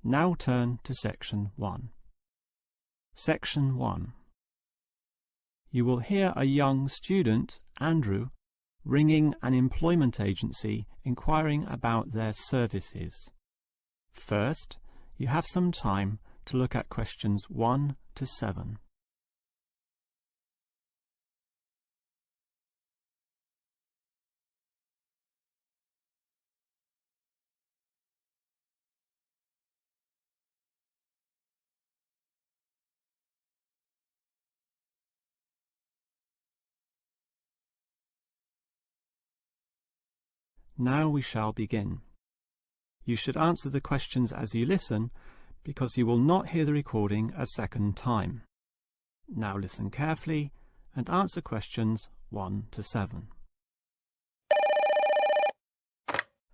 Now turn to Section 1. Section 1. You will hear a young student, Andrew, ringing an employment agency inquiring about their services. First, you have some time to look at questions 1 to 7. Now we shall begin. You should answer the questions as you listen, because you will not hear the recording a second time. Now listen carefully and answer questions 1 to 7.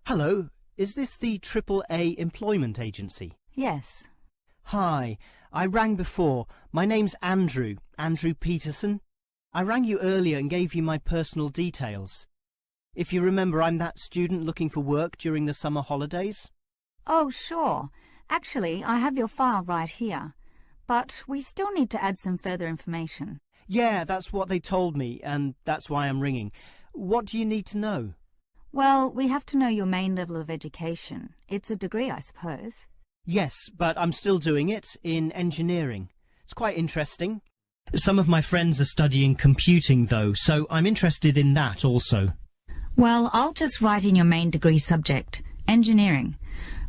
Hello, is this the AAA employment agency? Yes. Hi, I rang before. My name's Andrew Peterson. I rang you earlier and gave you my personal details. If you remember, I'm that student looking for work during the summer holidays. Oh, sure. Actually, I have your file right here. But we still need to add some further information. Yeah, that's what they told me, and that's why I'm ringing. What do you need to know? Well, we have to know your main level of education. It's a degree, I suppose. Yes, but I'm still doing it in engineering. It's quite interesting. Some of my friends are studying computing, though, so I'm interested in that also. Well, I'll just write in your main degree subject, engineering.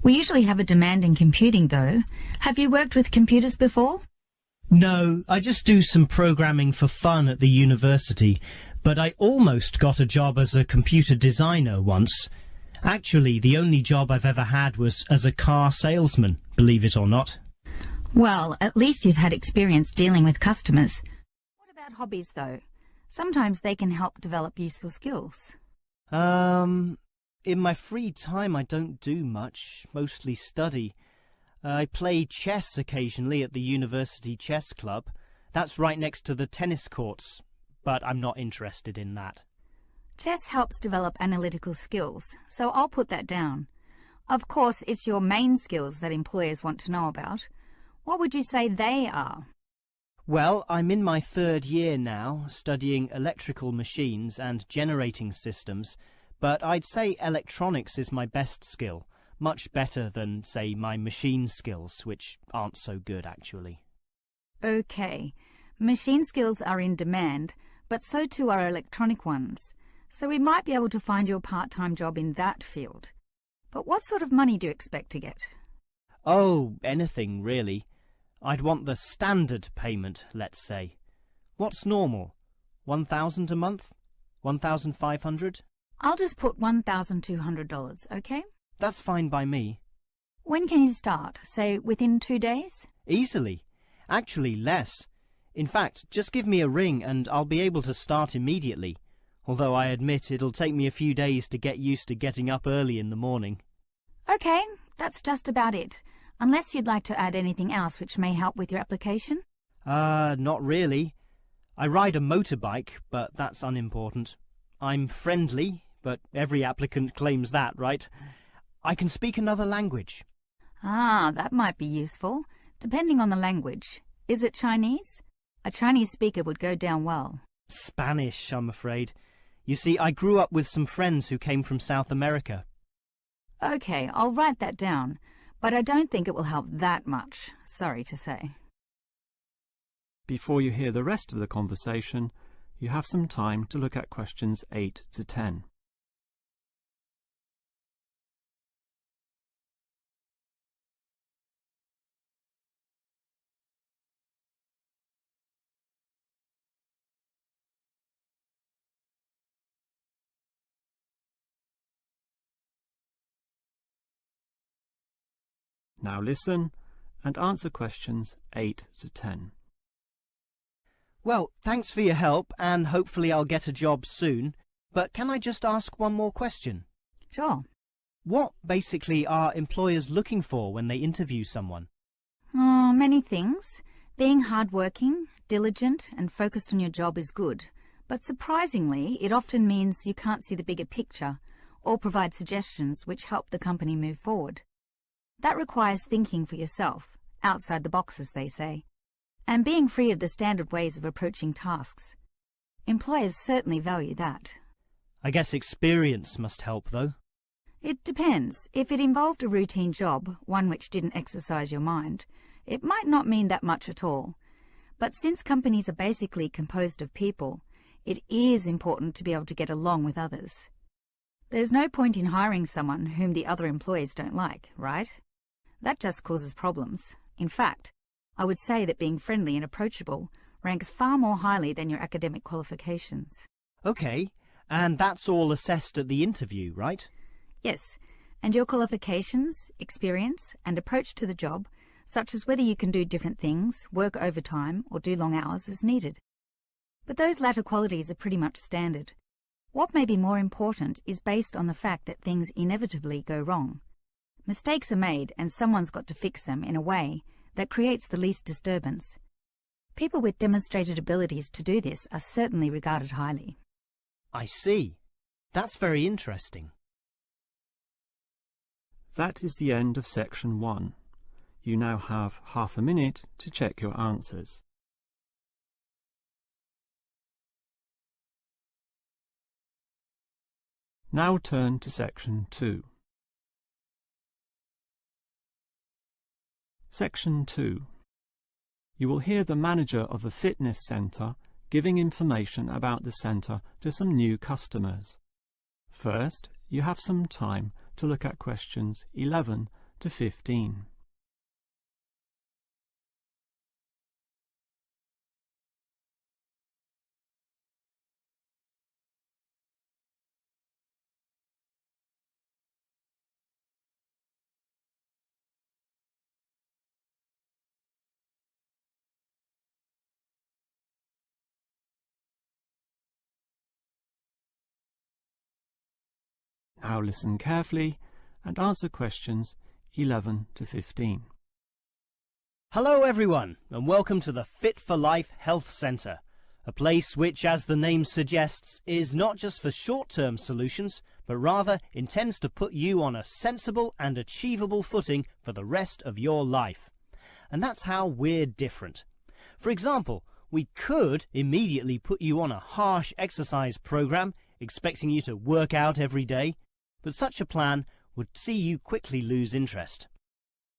We usually have a demand in computing, though. Have you worked with computers before? No, I just do some programming for fun at the university, but I almost got a job as a computer designer once. Actually, the only job I've ever had was as a car salesman, believe it or not. Well, at least you've had experience dealing with customers. What about hobbies, though? Sometimes they can help develop useful skills. In my free time I don't do much, mostly study. I play chess occasionally at the university chess club. That's right next to the tennis courts, but I'm not interested in that. Chess helps develop analytical skills, so I'll put that down. Of course, it's your main skills that employers want to know about. What would you say they are? Well, I'm in my 3rd year now, studying electrical machines and generating systems, but I'd say electronics is my best skill, much better than, say, my machine skills, which aren't so good, actually. Okay, machine skills are in demand, but so too are electronic ones, so we might be able to find you a part-time job in that field. But what sort of money do you expect to get? Oh, anything, really. I'd want the standard payment, let's say. What's normal? 1,000 a month? 1,500? I'll just put $1,200, okay? That's fine by me. When can you start? Say, within 2 days? Easily. Actually, less. In fact, just give me a ring and I'll be able to start immediately. Although I admit it'll take me a few days to get used to getting up early in the morning. Okay, that's just about it. Unless you'd like to add anything else which may help with your application? Not really. I ride a motorbike, but that's unimportant. I'm friendly, but every applicant claims that, right? I can speak another language. Ah, that might be useful, depending on the language. Is it Chinese? A Chinese speaker would go down well. Spanish, I'm afraid. You see, I grew up with some friends who came from South America. Okay, I'll write that down. But I don't think it will help that much, sorry to say. Before you hear the rest of the conversation, you have some time to look at questions 8 to 10. Now listen and answer questions 8 to 10. Well, thanks for your help, and hopefully I'll get a job soon. But can I just ask one more question? Sure. What, basically, are employers looking for when they interview someone? Oh, many things. Being hardworking, diligent, and focused on your job is good. But surprisingly, it often means you can't see the bigger picture or provide suggestions which help the company move forward. That requires thinking for yourself, outside the box as they say, and being free of the standard ways of approaching tasks. Employers certainly value that. I guess experience must help, though. It depends. If it involved a routine job, one which didn't exercise your mind, it might not mean that much at all. But since companies are basically composed of people, it is important to be able to get along with others. There's no point in hiring someone whom the other employees don't like, right? That just causes problems. In fact, I would say that being friendly and approachable ranks far more highly than your academic qualifications. Okay, and that's all assessed at the interview, right? Yes, and your qualifications, experience, and approach to the job, such as whether you can do different things, work overtime, or do long hours as needed. But those latter qualities are pretty much standard. What may be more important is based on the fact that things inevitably go wrong. Mistakes are made and someone's got to fix them in a way that creates the least disturbance. People with demonstrated abilities to do this are certainly regarded highly. I see. That's very interesting. That is the end of section 1. You now have half a minute to check your answers. Now turn to section 2. Section 2. You will hear the manager of a fitness centre giving information about the centre to some new customers. First, you have some time to look at questions 11 to 15. Now listen carefully and answer questions 11 to 15. Hello everyone, and welcome to the Fit for Life Health Centre, a place which, as the name suggests, is not just for short-term solutions, but rather intends to put you on a sensible and achievable footing for the rest of your life. And that's how we're different. For example, we could immediately put you on a harsh exercise program, expecting you to work out every day, but such a plan would see you quickly lose interest.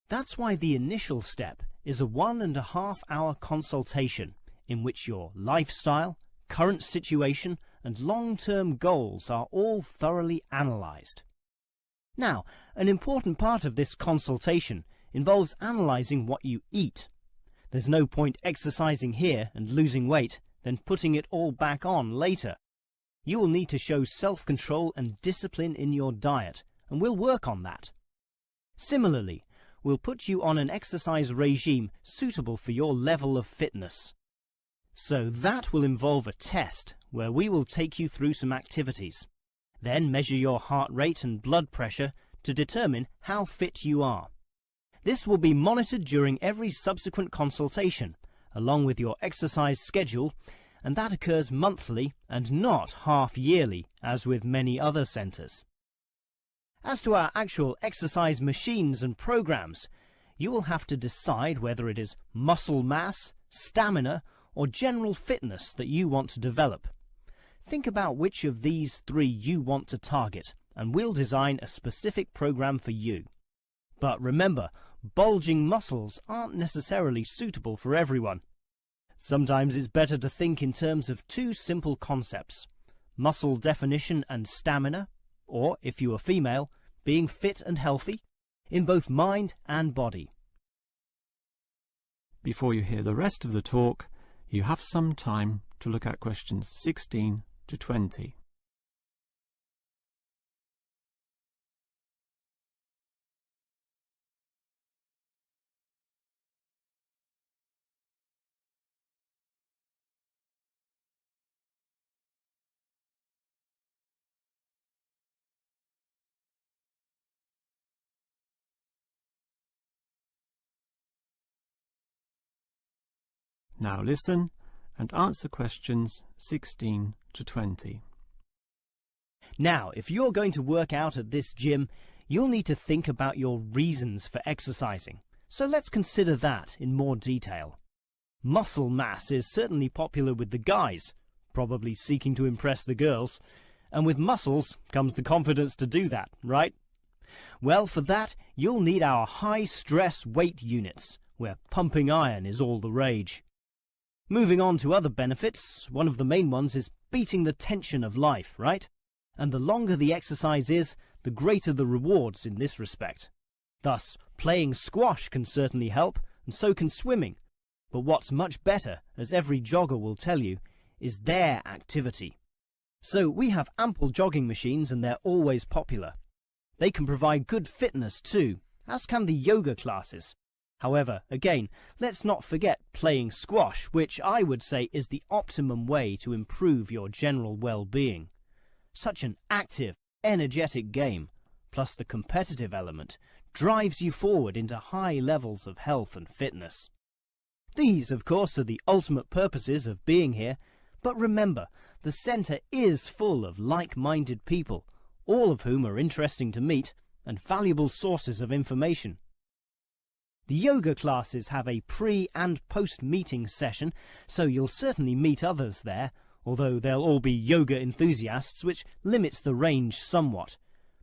That's why the initial step is a 1.5-hour consultation in which your lifestyle, current situation, and long-term goals are all thoroughly analysed. Now, an important part of this consultation involves analysing what you eat. There's no point exercising here and losing weight, then putting it all back on later. You will need to show self-control and discipline in your diet, and we'll work on that. Similarly, we'll put you on an exercise regime suitable for your level of fitness. So that will involve a test where we will take you through some activities, then measure your heart rate and blood pressure to determine how fit you are. This will be monitored during every subsequent consultation, along with your exercise schedule, and that occurs monthly and not half-yearly, as with many other centres. As to our actual exercise machines and programs, you will have to decide whether it is muscle mass, stamina, or general fitness that you want to develop. Think about which of these 3 you want to target, and we'll design a specific program for you. But remember, bulging muscles aren't necessarily suitable for everyone. Sometimes it's better to think in terms of 2 simple concepts: muscle definition and stamina, or, if you are female, being fit and healthy, in both mind and body. Before you hear the rest of the talk, you have some time to look at questions 16 to 20. Now listen and answer questions 16 to 20. Now, if you're going to work out at this gym, you'll need to think about your reasons for exercising. So let's consider that in more detail. Muscle mass is certainly popular with the guys, probably seeking to impress the girls. And with muscles comes the confidence to do that, right? Well, for that, you'll need our high-stress weight units, where pumping iron is all the rage. Moving on to other benefits, one of the main ones is beating the tension of life, right? And the longer the exercise is, the greater the rewards in this respect. Thus, playing squash can certainly help, and so can swimming. But what's much better, as every jogger will tell you, is their activity. So we have ample jogging machines and they're always popular. They can provide good fitness too, as can the yoga classes. However, again, let's not forget playing squash, which I would say is the optimum way to improve your general well-being. Such an active, energetic game, plus the competitive element, drives you forward into high levels of health and fitness. These, of course, are the ultimate purposes of being here, but remember, the centre is full of like-minded people, all of whom are interesting to meet and valuable sources of information. The yoga classes have a pre- and post-meeting session, so you'll certainly meet others there, although they'll all be yoga enthusiasts, which limits the range somewhat.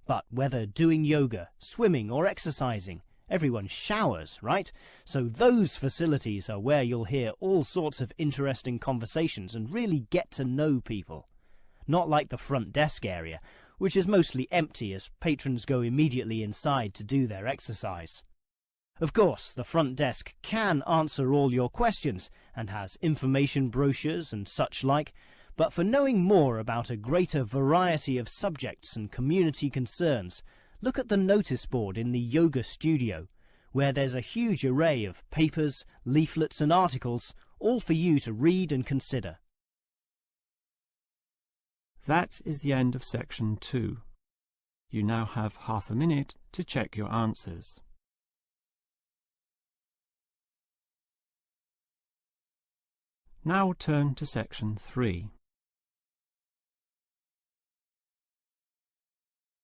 But whether doing yoga, swimming or exercising, everyone showers, right? So those facilities are where you'll hear all sorts of interesting conversations and really get to know people. Not like the front desk area, which is mostly empty as patrons go immediately inside to do their exercise. Of course, the front desk can answer all your questions and has information brochures and such like, but for knowing more about a greater variety of subjects and community concerns, look at the notice board in the yoga studio, where there's a huge array of papers, leaflets and articles, all for you to read and consider. That is the end of section 2. You now have half a minute to check your answers. Now turn to section 3.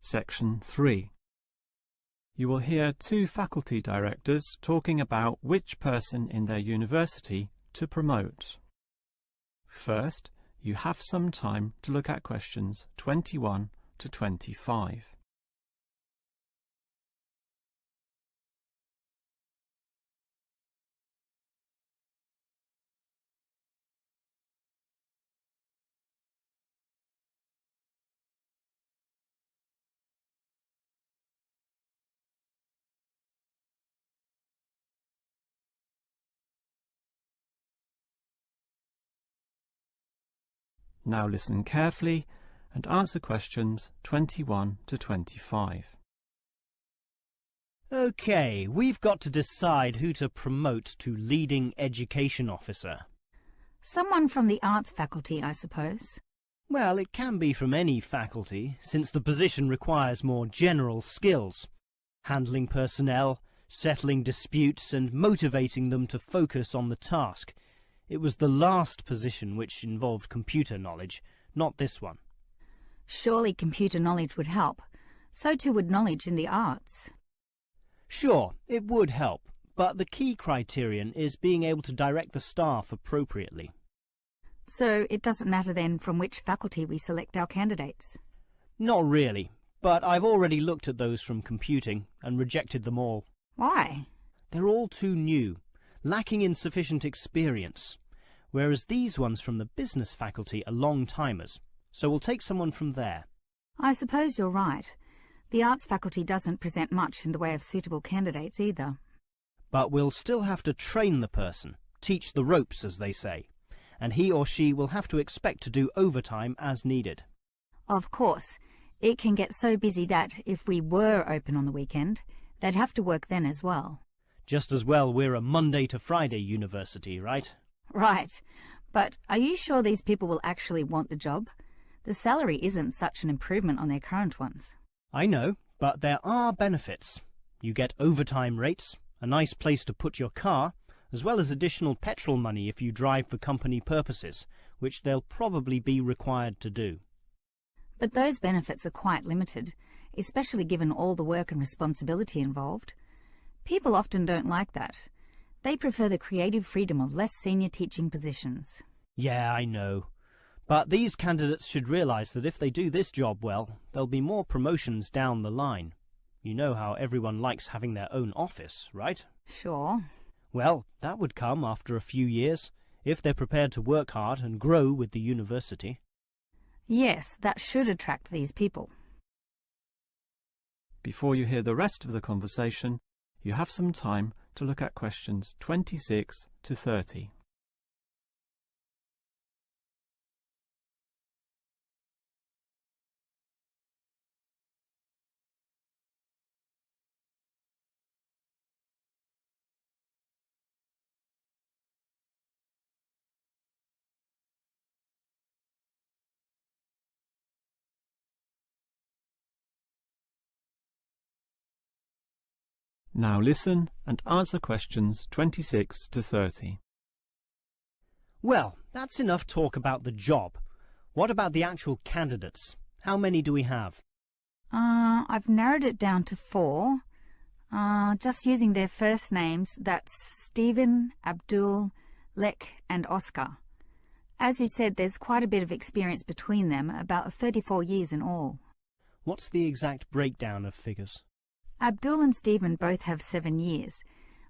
Section 3. You will hear two faculty directors talking about which person in their university to promote. First, you have some time to look at questions 21 to 25. Now listen carefully and answer questions 21 to 25. Okay, we've got to decide who to promote to leading education officer. Someone from the arts faculty, I suppose. Well, it can be from any faculty, since the position requires more general skills. Handling personnel, settling disputes and motivating them to focus on the task. It was the last position which involved computer knowledge, not this one. Surely computer knowledge would help. So too would knowledge in the arts. Sure, it would help, but the key criterion is being able to direct the staff appropriately. So it doesn't matter then from which faculty we select our candidates? Not really, but I've already looked at those from computing and rejected them all. Why? They're all too new, lacking in sufficient experience, whereas these ones from the business faculty are long-timers, so we'll take someone from there. I suppose you're right. The arts faculty doesn't present much in the way of suitable candidates either. But we'll still have to train the person, teach the ropes, as they say, and he or she will have to expect to do overtime as needed. Of course, it can get so busy that if we were open on the weekend, they'd have to work then as well. Just as well we're a Monday to Friday university, right? Right. But are you sure these people will actually want the job? The salary isn't such an improvement on their current ones. I know, but there are benefits. You get overtime rates, a nice place to put your car, as well as additional petrol money if you drive for company purposes, which they'll probably be required to do. But those benefits are quite limited. especially given all the work and responsibility involved. People often don't like that. They prefer the creative freedom of less senior teaching positions. Yeah, I know. But these candidates should realise that if they do this job well, there'll be more promotions down the line. You know how everyone likes having their own office, right? Sure. Well, that would come after a few years, if they're prepared to work hard and grow with the university. Yes, that should attract these people. Before you hear the rest of the conversation, you have some time to look at questions 26 to 30. Now listen and answer questions 26 to 30. Well, that's enough talk about the job. What about the actual candidates? How many do we have? I've narrowed it down to 4. Just using their first names, that's Stephen, Abdul, Lek and Oscar. As you said, there's quite a bit of experience between them, about 34 years in all. What's the exact breakdown of figures? Abdul and Stephen both have 7 years.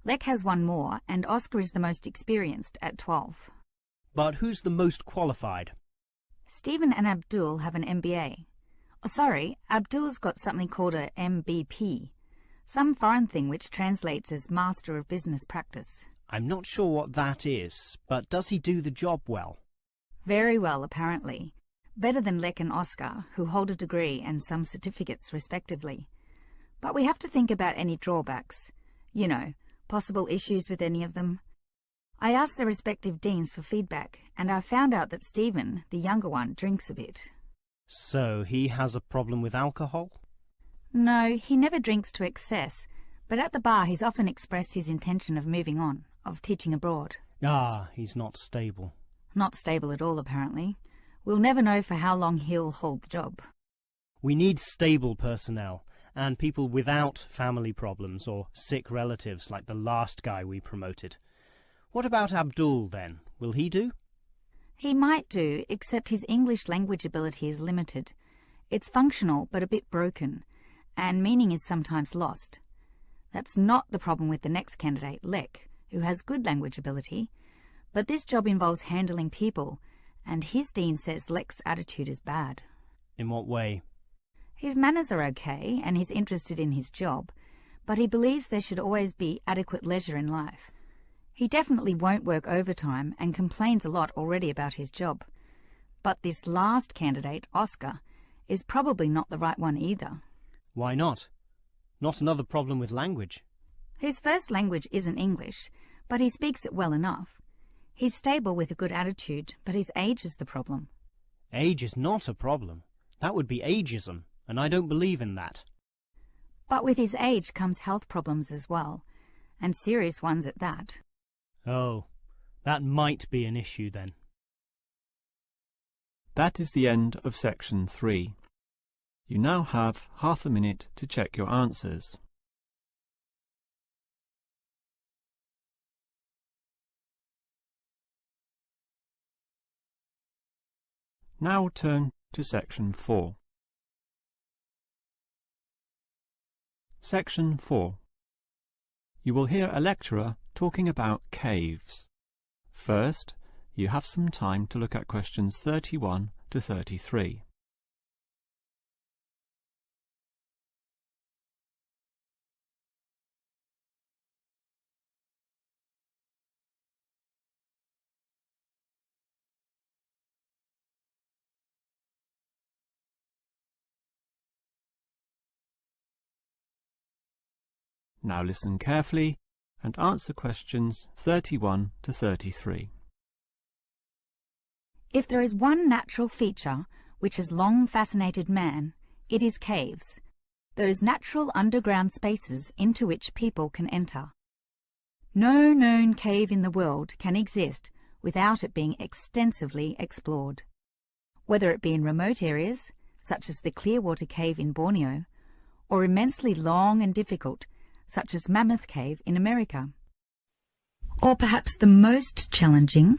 Lek has 1 more, and Oscar is the most experienced at 12. But who's the most qualified? Stephen and Abdul have an MBA. Oh, sorry, Abdul's got something called a MBP, some foreign thing which translates as Master of Business Practice. I'm not sure what that is, but does he do the job well? Very well, apparently. Better than Lek and Oscar, who hold a degree and some certificates respectively. But we have to think about any drawbacks. You know, possible issues with any of them. I asked the respective deans for feedback, and I found out that Stephen, the younger one, drinks a bit. So he has a problem with alcohol? No, he never drinks to excess, but at the bar he's often expressed his intention of moving on, of teaching abroad. Ah, he's not stable. Not stable at all, apparently. We'll never know for how long he'll hold the job. We need stable personnel, and people without family problems or sick relatives like the last guy we promoted. What about Abdul, then? Will he do? He might do, except his English language ability is limited. It's functional, but a bit broken, and meaning is sometimes lost. That's not the problem with the next candidate, Lek, who has good language ability, but this job involves handling people, and his dean says Lek's attitude is bad. In what way? His manners are okay, and he's interested in his job, but he believes there should always be adequate leisure in life. He definitely won't work overtime and complains a lot already about his job. But this last candidate, Oscar, is probably not the right one either. Why not? Not another problem with language. His first language isn't English, but he speaks it well enough. He's stable with a good attitude, but his age is the problem. Age is not a problem. That would be ageism, and I don't believe in that. But with his age comes health problems as well, and serious ones at that. Oh, that might be an issue then. That is the end of section 3. You now have half a minute to check your answers. Now turn to section 4. Section 4. You will hear a lecturer talking about caves. First, you have some time to look at questions 31 to 33. Now listen carefully and answer questions 31 to 33. If there is one natural feature which has long fascinated man, it is caves, those natural underground spaces into which people can enter. No known cave in the world can exist without it being extensively explored. Whether it be in remote areas, such as the Clearwater Cave in Borneo, or immensely long and difficult, such as Mammoth Cave in America. Or perhaps the most challenging,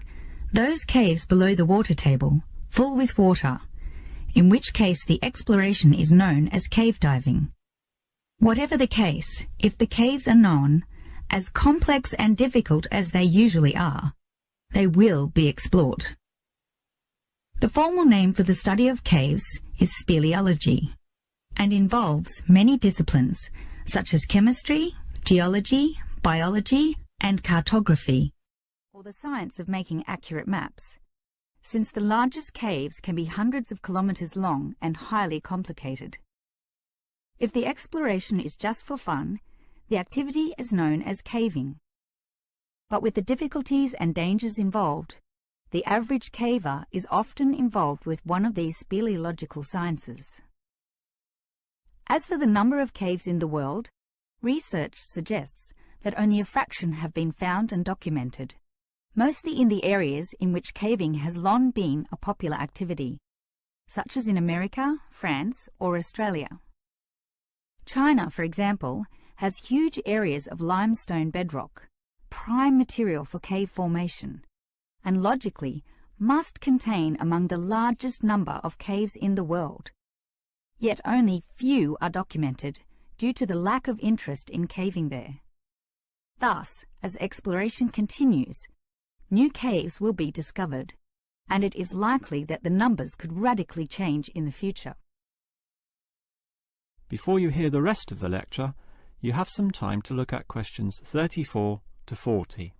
those caves below the water table, full with water, in which case the exploration is known as cave diving. Whatever the case, if the caves are known, as complex and difficult as they usually are, they will be explored. The formal name for the study of caves is speleology, and involves many disciplines such as chemistry, geology, biology, and cartography, or the science of making accurate maps, since the largest caves can be hundreds of kilometers long and highly complicated. If the exploration is just for fun, the activity is known as caving. But with the difficulties and dangers involved, the average caver is often involved with one of these speleological sciences. As for the number of caves in the world, research suggests that only a fraction have been found and documented, mostly in the areas in which caving has long been a popular activity, such as in America, France, or Australia. China, for example, has huge areas of limestone bedrock, prime material for cave formation, and logically must contain among the largest number of caves in the world. Yet only few are documented due to the lack of interest in caving there. Thus, as exploration continues, new caves will be discovered, and it is likely that the numbers could radically change in the future. Before you hear the rest of the lecture, you have some time to look at questions 34 to 40.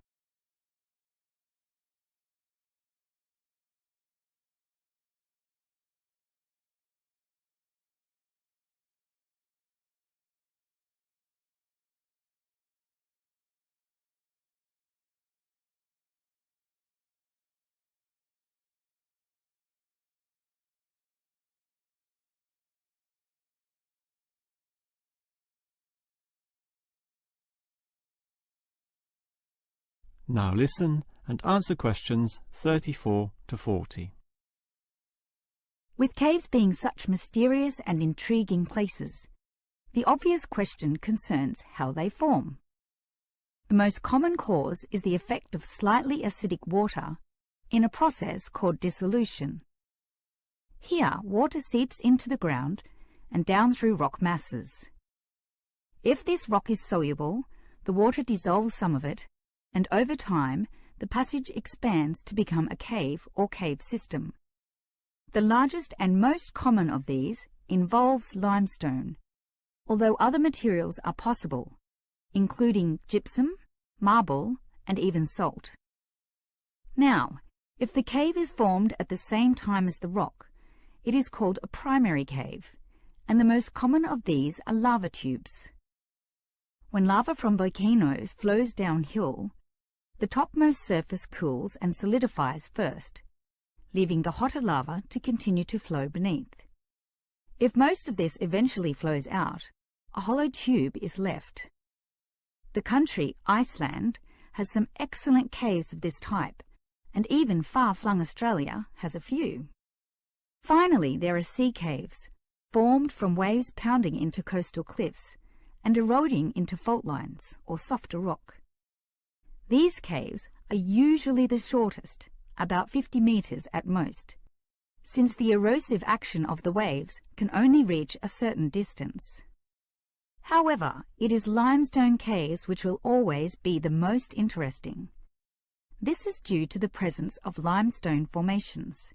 Now listen and answer questions 34 to 40. With caves being such mysterious and intriguing places, the obvious question concerns how they form. The most common cause is the effect of slightly acidic water in a process called dissolution. Here, water seeps into the ground and down through rock masses. If this rock is soluble, the water dissolves some of it, and over time, the passage expands to become a cave or cave system. The largest and most common of these involves limestone, although other materials are possible, including gypsum, marble, and even salt. Now, if the cave is formed at the same time as the rock, it is called a primary cave, and the most common of these are lava tubes. When lava from volcanoes flows downhill, the topmost surface cools and solidifies first, leaving the hotter lava to continue to flow beneath. If most of this eventually flows out, a hollow tube is left. The country, Iceland, has some excellent caves of this type, and even far-flung Australia has a few. Finally, there are sea caves, formed from waves pounding into coastal cliffs and eroding into fault lines or softer rock. These caves are usually the shortest, about 50 meters at most, since the erosive action of the waves can only reach a certain distance. However, it is limestone caves which will always be the most interesting. This is due to the presence of limestone formations.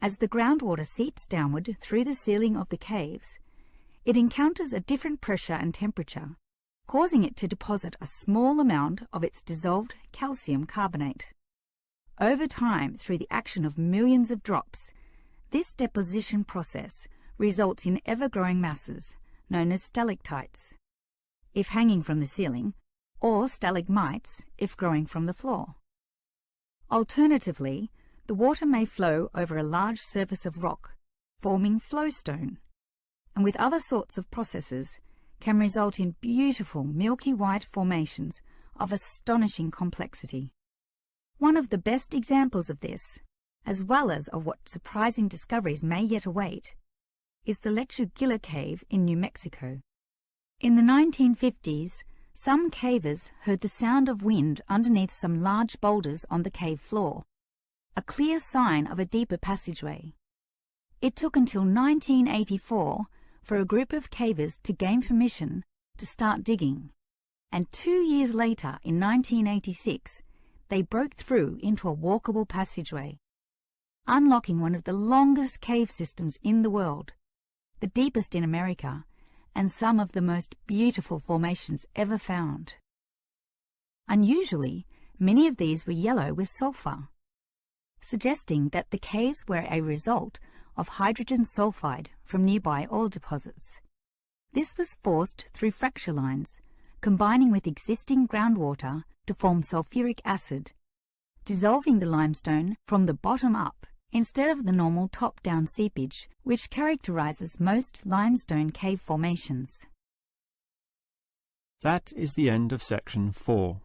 As the groundwater seeps downward through the ceiling of the caves, it encounters a different pressure and temperature, causing it to deposit a small amount of its dissolved calcium carbonate. Over time, through the action of millions of drops, this deposition process results in ever-growing masses, known as stalactites, if hanging from the ceiling, or stalagmites, if growing from the floor. Alternatively, the water may flow over a large surface of rock, forming flowstone, and with other sorts of processes, can result in beautiful milky white formations of astonishing complexity. One of the best examples of this, as well as of what surprising discoveries may yet await, is the Lecture Cave in New Mexico. In the 1950s, some cavers heard the sound of wind underneath some large boulders on the cave floor, a clear sign of a deeper passageway. It took until 1984 for a group of cavers to gain permission to start digging, and 2 years later, in 1986, they broke through into a walkable passageway, unlocking one of the longest cave systems in the world, the deepest in America, and some of the most beautiful formations ever found. Unusually, many of these were yellow with sulfur, suggesting that the caves were a result of hydrogen sulfide from nearby oil deposits. This was forced through fracture lines, combining with existing groundwater to form sulfuric acid, dissolving the limestone from the bottom up instead of the normal top-down seepage which characterizes most limestone cave formations. That is the end of section 4.